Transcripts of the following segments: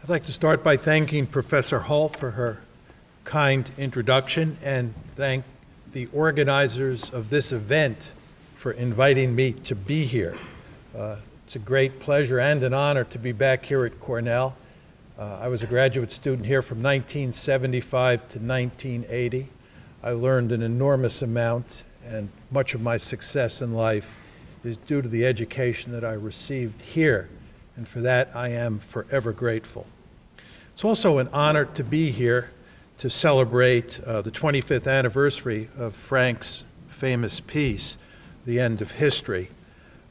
I'd like to start by thanking Professor Hull for her kind introduction and thank the organizers of this event for inviting me to be here. It's a great pleasure and an honor to be back here at Cornell. I was a graduate student here from 1975 to 1980. I learned an enormous amount, and much of my success in life is due to the education that I received here, and for that I am forever grateful. It's also an honor to be here to celebrate the 25th anniversary of Frank's famous piece, The End of History.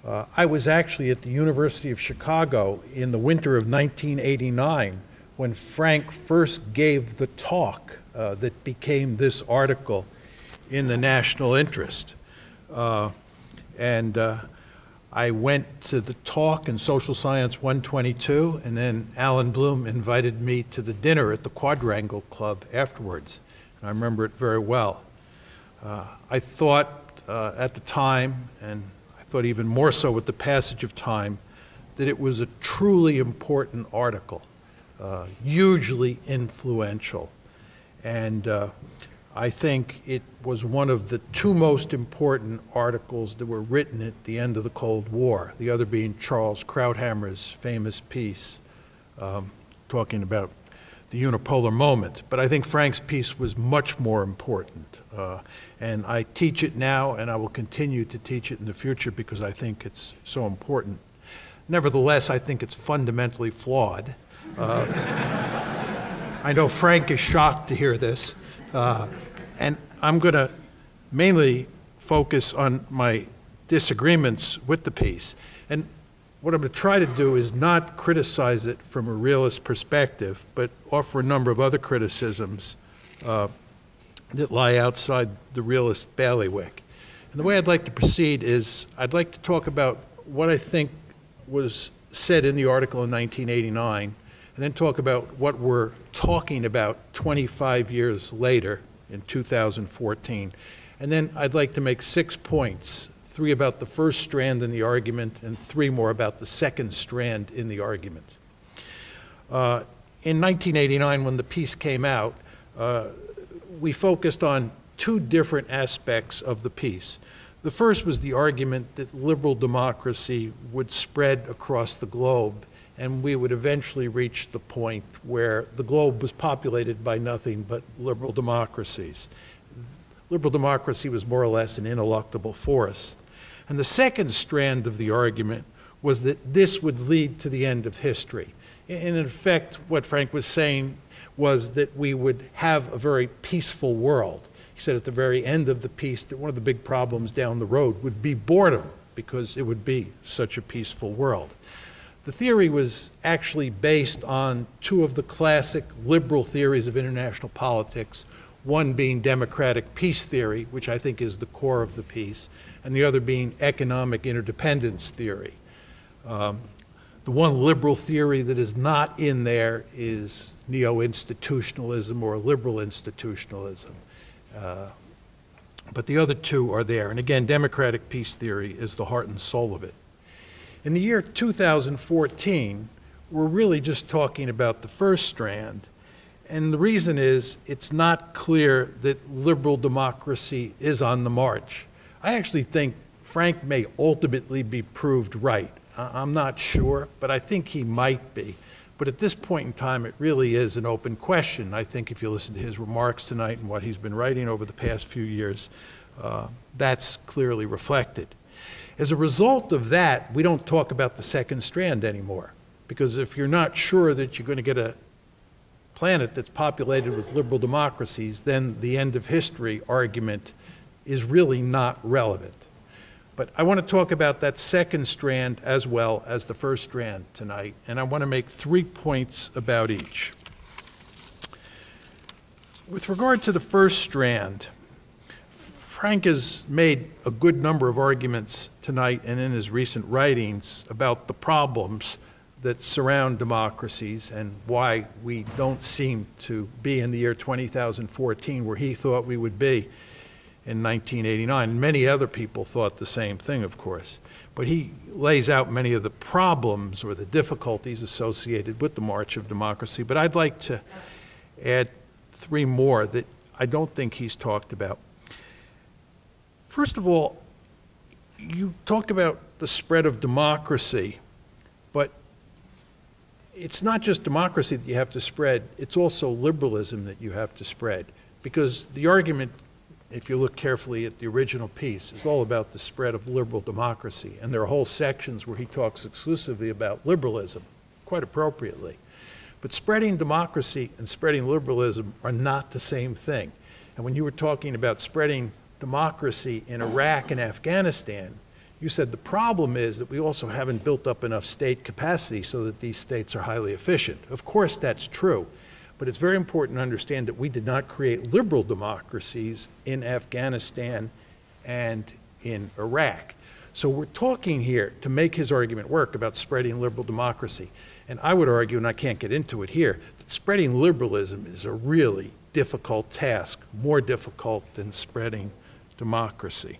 I was actually at the University of Chicago in the winter of 1989 when Frank first gave the talk that became this article in the National Interest. I went to the talk in Social Science 122, and then Alan Bloom invited me to the dinner at the Quadrangle Club afterwards, and I remember it very well. I thought at the time, and I thought even more so with the passage of time, that it was a truly important article, hugely influential, and I think it was one of the two most important articles that were written at the end of the Cold War, the other being Charles Krauthammer's famous piece talking about the unipolar moment. But I think Frank's piece was much more important. And I teach it now, and I will continue to teach it in the future because I think it's so important. Nevertheless, I think it's fundamentally flawed. I know Frank is shocked to hear this. And I'm going to mainly focus on my disagreements with the piece. And what I'm going to try to do is not criticize it from a realist perspective, but offer a number of other criticisms that lie outside the realist bailiwick. And the way I'd like to proceed is I'd like to talk about what I think was said in the article in 1989, and then talk about what we're talking about 25 years later in 2014. And then I'd like to make 6 points, 3 about the first strand in the argument and 3 more about the second strand in the argument. In 1989, when the piece came out, we focused on 2 different aspects of the piece. The first was the argument that liberal democracy would spread across the globe, and we would eventually reach the point where the globe was populated by nothing but liberal democracies. Liberal democracy was more or less an ineluctable force. And the second strand of the argument was that this would lead to the end of history. In effect, what Frank was saying was that we would have a very peaceful world. He said at the very end of the piece that one of the big problems down the road would be boredom, because it would be such a peaceful world. The theory was actually based on 2 of the classic liberal theories of international politics, one being democratic peace theory, which I think is the core of the piece, and the other being economic interdependence theory. The one liberal theory that is not in there is neo-institutionalism or liberal institutionalism. But the other 2 are there. And again, democratic peace theory is the heart and soul of it. In the year 2014, we're really just talking about the first strand, and the reason is it's not clear that liberal democracy is on the march. I actually think Frank may ultimately be proved right. I'm not sure, but I think he might be. But at this point in time, it really is an open question. I think if you listen to his remarks tonight and what he's been writing over the past few years, that's clearly reflected. As a result of that, we don't talk about the second strand anymore, because if you're not sure that you're going to get a planet that's populated with liberal democracies, then the end of history argument is really not relevant. But I want to talk about that second strand as well as the first strand tonight, and I want to make 3 points about each. With regard to the first strand, Frank has made a good number of arguments tonight and in his recent writings about the problems that surround democracies and why we don't seem to be in the year 2014 where he thought we would be. in 1989. And many other people thought the same thing, of course. But he lays out many of the problems or the difficulties associated with the march of democracy. But I'd like to add three more that I don't think he's talked about. First of all, you talk about the spread of democracy, but it's not just democracy that you have to spread, it's also liberalism that you have to spread. Because the argument, if you look carefully at the original piece, is all about the spread of liberal democracy. And there are whole sections where he talks exclusively about liberalism, quite appropriately. But spreading democracy and spreading liberalism are not the same thing. And when you were talking about spreading democracy in Iraq and Afghanistan, you said the problem is that we also haven't built up enough state capacity so that these states are highly efficient. Of course, that's true. But it's very important to understand that we did not create liberal democracies in Afghanistan and in Iraq. So we're talking here, to make his argument work, about spreading liberal democracy. And I would argue, and I can't get into it here, that spreading liberalism is a really difficult task, more difficult than spreading democracy.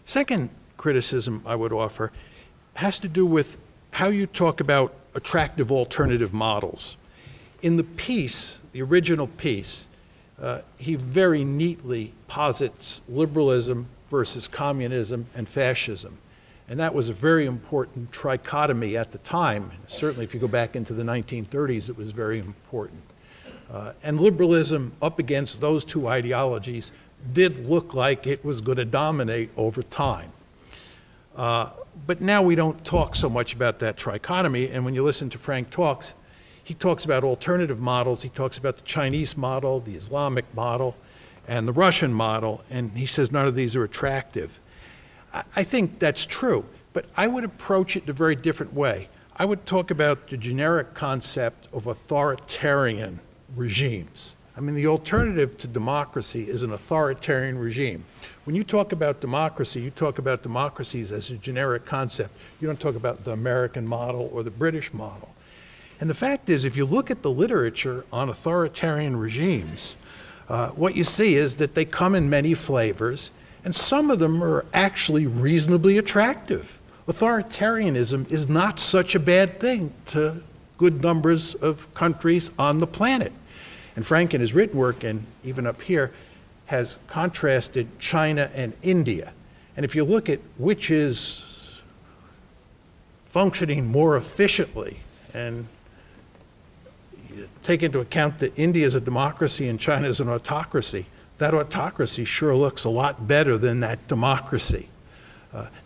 Second criticism I would offer has to do with how you talk about attractive alternative models. In the piece, the original piece, he very neatly posits liberalism versus communism and fascism. And that was a very important trichotomy at the time. Certainly if you go back into the 1930s, it was very important. And liberalism up against those two ideologies did look like it was going to dominate over time. But now we don't talk so much about that trichotomy, and when you listen to Frank talks, he talks about alternative models. He talks about the Chinese model, the Islamic model, and the Russian model, and he says none of these are attractive. I think that's true, but I would approach it in a very different way. I would talk about the generic concept of authoritarian regimes. I mean, the alternative to democracy is an authoritarian regime. When you talk about democracy, you talk about democracies as a generic concept. You don't talk about the American model or the British model. And the fact is, if you look at the literature on authoritarian regimes, what you see is that they come in many flavors, and some of them are actually reasonably attractive. Authoritarianism is not such a bad thing to good numbers of countries on the planet. And Frank, in his written work, and even up here, has contrasted China and India. And if you look at which is functioning more efficiently, and you take into account that India is a democracy and China is an autocracy, that autocracy sure looks a lot better than that democracy.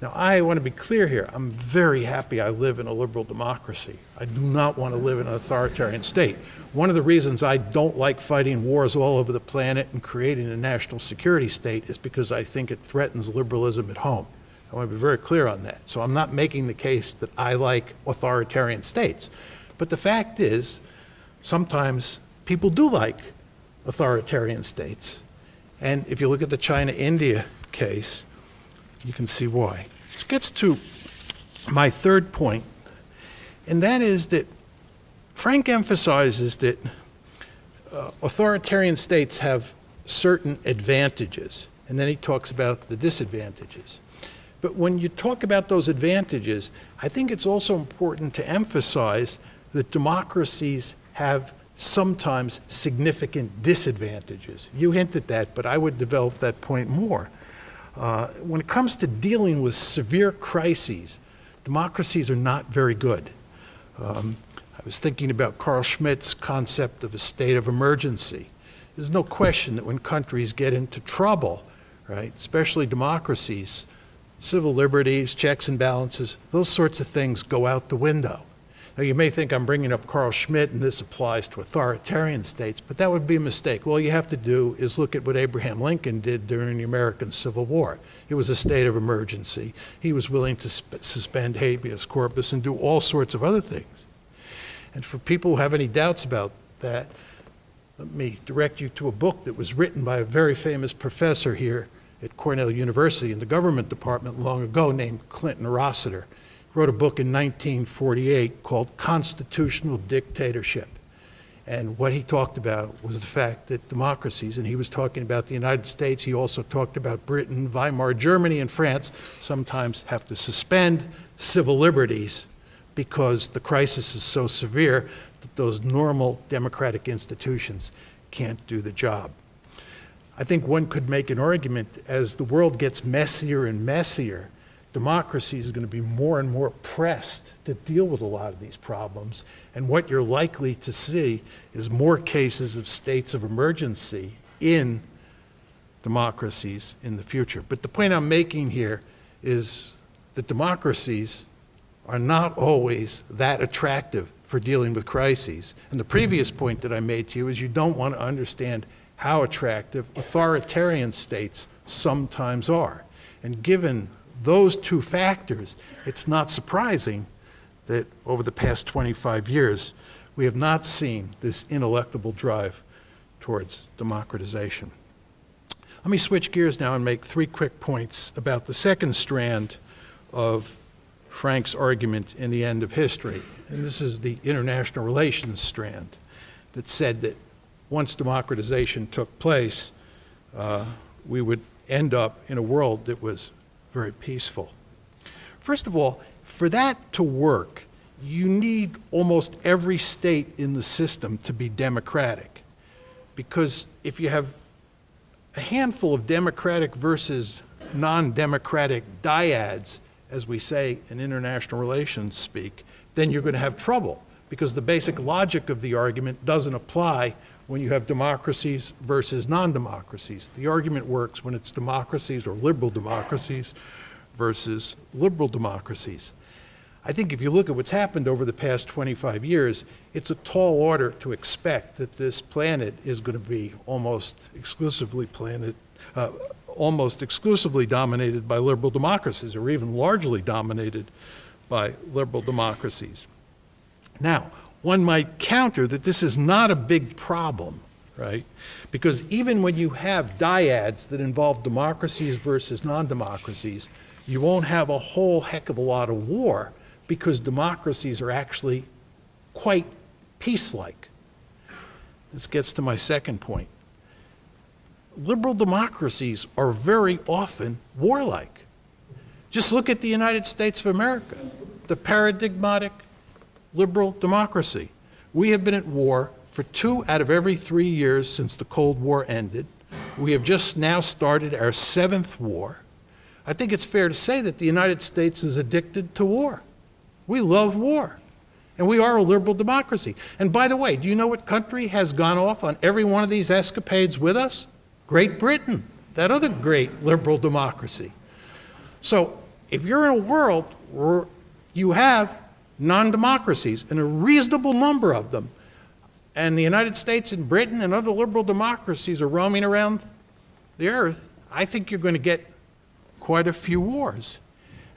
Now, I want to be clear here. I'm very happy I live in a liberal democracy. I do not want to live in an authoritarian state. One of the reasons I don't like fighting wars all over the planet and creating a national security state is because I think it threatens liberalism at home. I want to be very clear on that. So I'm not making the case that I like authoritarian states. But the fact is, sometimes people do like authoritarian states. And if you look at the China-India case, you can see why. This gets to my third point, and that is that Frank emphasizes that authoritarian states have certain advantages, and then he talks about the disadvantages. But when you talk about those advantages, I think it's also important to emphasize that democracies have sometimes significant disadvantages. You hinted at that, but I would develop that point more. When it comes to dealing with severe crises, democracies are not very good. I was thinking about Carl Schmitt's concept of a state of emergency. There's no question that when countries get into trouble, right, especially democracies, civil liberties, checks and balances, those sorts of things go out the window. Now, you may think I'm bringing up Carl Schmitt and this applies to authoritarian states, but that would be a mistake. All you have to do is look at what Abraham Lincoln did during the American Civil War. It was a state of emergency. He was willing to suspend habeas corpus and do all sorts of other things. And for people who have any doubts about that, let me direct you to a book that was written by a very famous professor here at Cornell University in the government department long ago named Clinton Rossiter. Wrote a book in 1948 called Constitutional Dictatorship. And what he talked about was the fact that democracies, and he was talking about the United States, he also talked about Britain, Weimar Germany, and France, sometimes have to suspend civil liberties because the crisis is so severe that those normal democratic institutions can't do the job. I think one could make an argument as the world gets messier and messier, democracy is going to be more and more pressed to deal with a lot of these problems. And what you're likely to see is more cases of states of emergency in democracies in the future. But the point I'm making here is that democracies are not always that attractive for dealing with crises. And the previous point that I made to you is you don't want to understand how attractive authoritarian states sometimes are. And given those two factors, it's not surprising that over the past 25 years, we have not seen this ineluctable drive towards democratization. Let me switch gears now and make 3 quick points about the second strand of Frank's argument in The End of History. And this is the international relations strand that said that once democratization took place, we would end up in a world that was very peaceful. First of all, for that to work, you need almost every state in the system to be democratic. Because if you have a handful of democratic versus non-democratic dyads, as we say in international relations speak, then you're going to have trouble, because the basic logic of the argument doesn't apply when you have democracies versus non-democracies. The argument works when it's democracies or liberal democracies versus liberal democracies. I think if you look at what's happened over the past 25 years, it's a tall order to expect that this planet is going to be almost exclusively dominated by liberal democracies, or even largely dominated by liberal democracies. Now, one might counter that this is not a big problem, right? Because even when you have dyads that involve democracies versus non-democracies, you won't have a whole heck of a lot of war, because democracies are actually quite peace-like. This gets to my second point. Liberal democracies are very often warlike. Just look at the United States of America, the paradigmatic liberal democracy. We have been at war for 2 out of every 3 years since the Cold War ended. We have just now started our 7th war. I think it's fair to say that the United States is addicted to war. We love war, and we are a liberal democracy. And by the way, do you know what country has gone off on every one of these escapades with us? Great Britain, that other great liberal democracy. So if you're in a world where you have non-democracies, and a reasonable number of them, and the United States and Britain and other liberal democracies are roaming around the earth, I think you're going to get quite a few wars.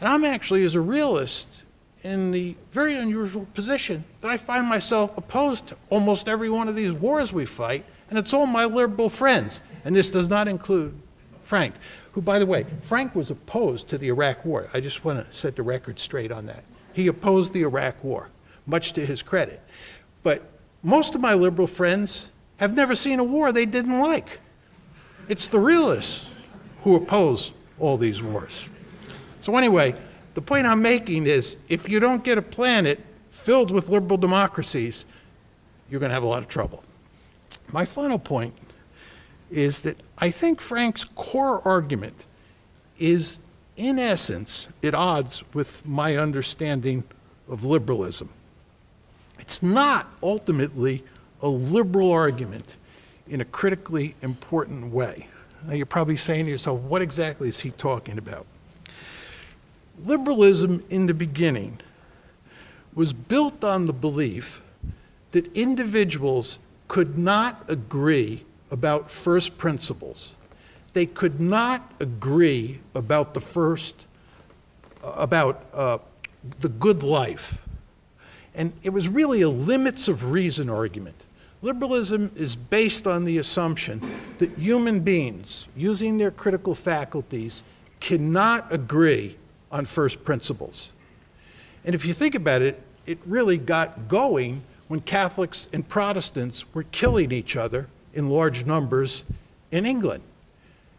And I'm actually, as a realist, in the very unusual position that I find myself opposed to almost every one of these wars we fight, and it's all my liberal friends. And this does not include Frank, who, by the way, Frank was opposed to the Iraq War. I just want to set the record straight on that. He opposed the Iraq War, much to his credit. But most of my liberal friends have never seen a war they didn't like. It's the realists who oppose all these wars. So anyway, the point I'm making is if you don't get a planet filled with liberal democracies, you're going to have a lot of trouble. My final point is that I think Frank's core argument is, in essence, at odds with my understanding of liberalism. It's not ultimately a liberal argument in a critically important way. Now you're probably saying to yourself, what exactly is he talking about? Liberalism in the beginning was built on the belief that individuals could not agree about first principles. They could not agree about the good life. And it was really a limits of reason argument. Liberalism is based on the assumption that human beings, using their critical faculties, cannot agree on first principles. And if you think about it, it really got going when Catholics and Protestants were killing each other in large numbers in England?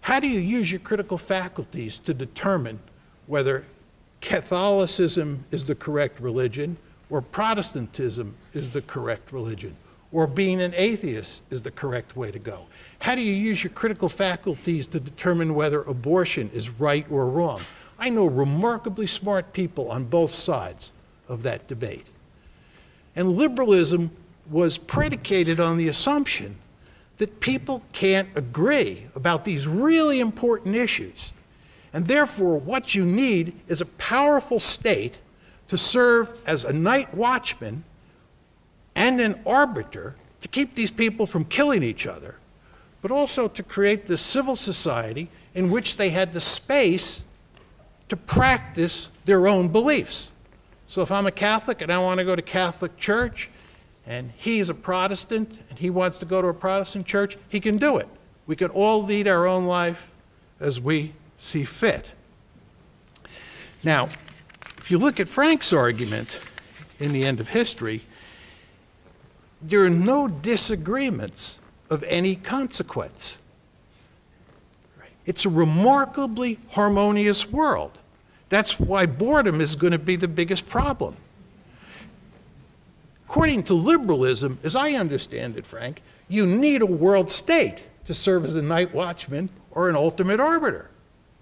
How do you use your critical faculties to determine whether Catholicism is the correct religion, or Protestantism is the correct religion, or being an atheist is the correct way to go? How do you use your critical faculties to determine whether abortion is right or wrong? I know remarkably smart people on both sides of that debate. And liberalism was predicated on the assumption that people can't agree about these really important issues. And therefore, what you need is a powerful state to serve as a night watchman and an arbiter to keep these people from killing each other, but also to create this civil society in which they had the space to practice their own beliefs. So if I'm a Catholic and I want to go to Catholic church, and he's a Protestant and he wants to go to a Protestant church, he can do it. We can all lead our own life as we see fit. Now, if you look at Frank's argument in The End of History, there are no disagreements of any consequence. It's a remarkably harmonious world. That's why boredom is going to be the biggest problem. According to liberalism, as I understand it, Frank, you need a world state to serve as a night watchman or an ultimate arbiter,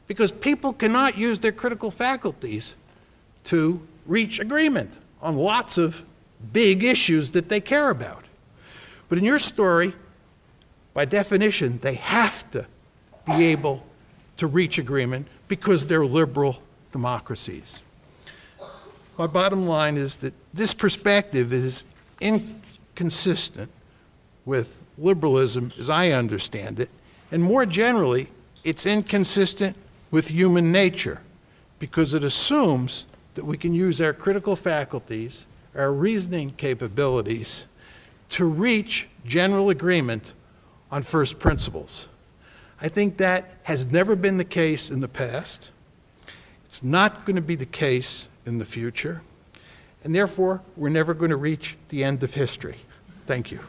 because people cannot use their critical faculties to reach agreement on lots of big issues that they care about. But in your story, by definition, they have to be able to reach agreement because they're liberal democracies. My bottom line is that this perspective is inconsistent with liberalism as I understand it, and more generally, it's inconsistent with human nature because it assumes that we can use our critical faculties, our reasoning capabilities, to reach general agreement on first principles. I think that has never been the case in the past. It's not going to be the case in the future, and therefore, we're never going to reach the end of history. Thank you.